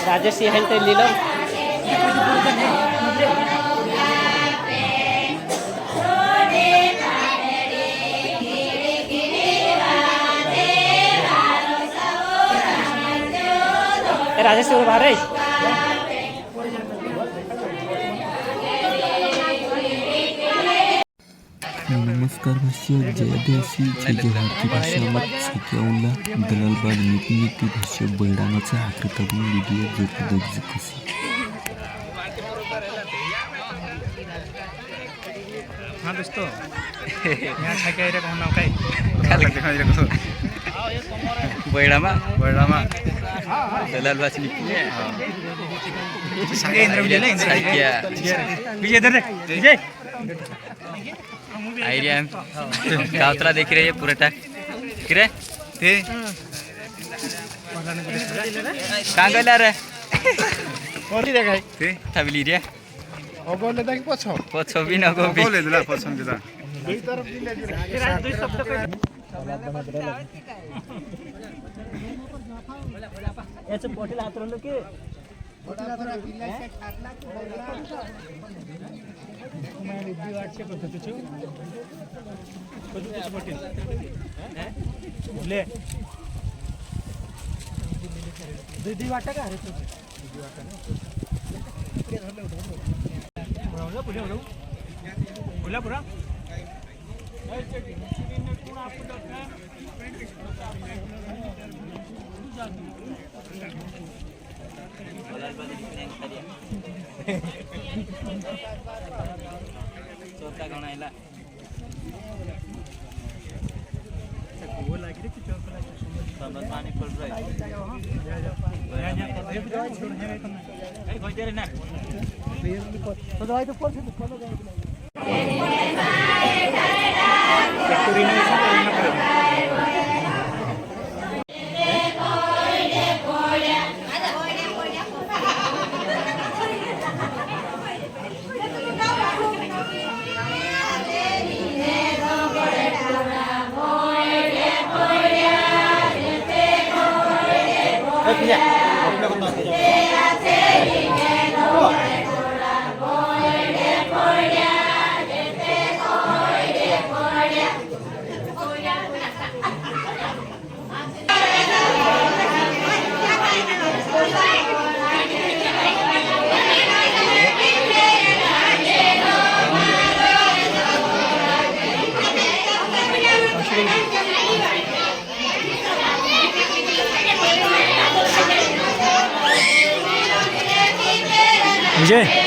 Rajesh health लीलो राजेश बाहर नमस्कार भाष्य जयदेशी जय भारती भाषा मत शिकवला दलालबाद नीती भाष्य बैडानाचा आकृतीतून व्हिडिओ जोडण्याची कशी हाँ दोस्तों यहाँ छा के कौन नाम का क्या लगता है मेरे को बैडामा दलालबाद नीति है विजय इधर विजय आइडिया गावतला देख रही है पूरा टाक किरे ते कहाँ गया रे और ही देखा ते थबली रे अब बोले था कि पछो पछो भी न को भी बोले दिला पसंद दिला दुई तरफ दिले दुई शब्द को ऐसे पोटल हाथ रो के पोटला थोड़ा बिल्ला से खाटला मैं रिव्यू आर्ट से करते छु कुछ पोटल ले दीदी वाटा का रे तू दीदी वाटा बोला पूरा चौथा कौन आइला वो लागी रे चौथा लागी समझ पानी पड़ रहा है कोई देर ना तो दवाई तो पड़ से तो विजय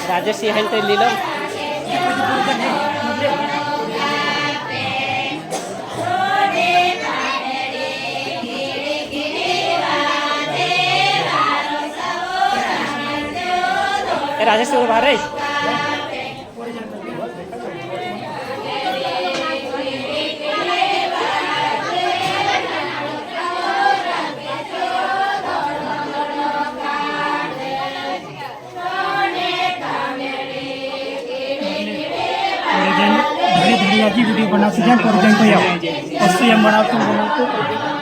राजेश सिंह ते लिहिलं राजेश सिंह बाहेर आहे की वीडियो बनाते हैं पर दिन को यार उससे हम बनाते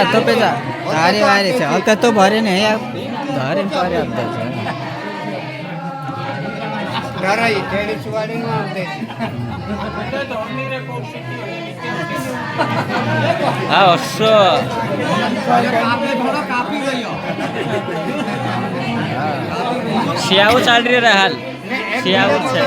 तो पे जा अरे वारे से हल्का तो भरे नहीं यार धरे पारे अब डराई टेरिस वाले मारते હા વર્ષો શિયાળો ચાલી રહ્યા હાલ શિયાળો છે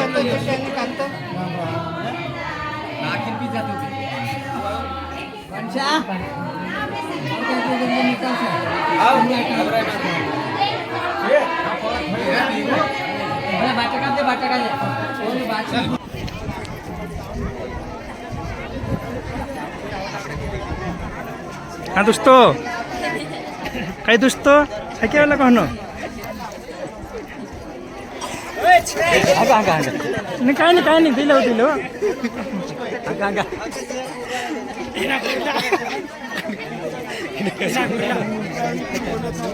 हाँ दोस्तों कई दोस्तों है क्या वाला कहनो नहीं दिलो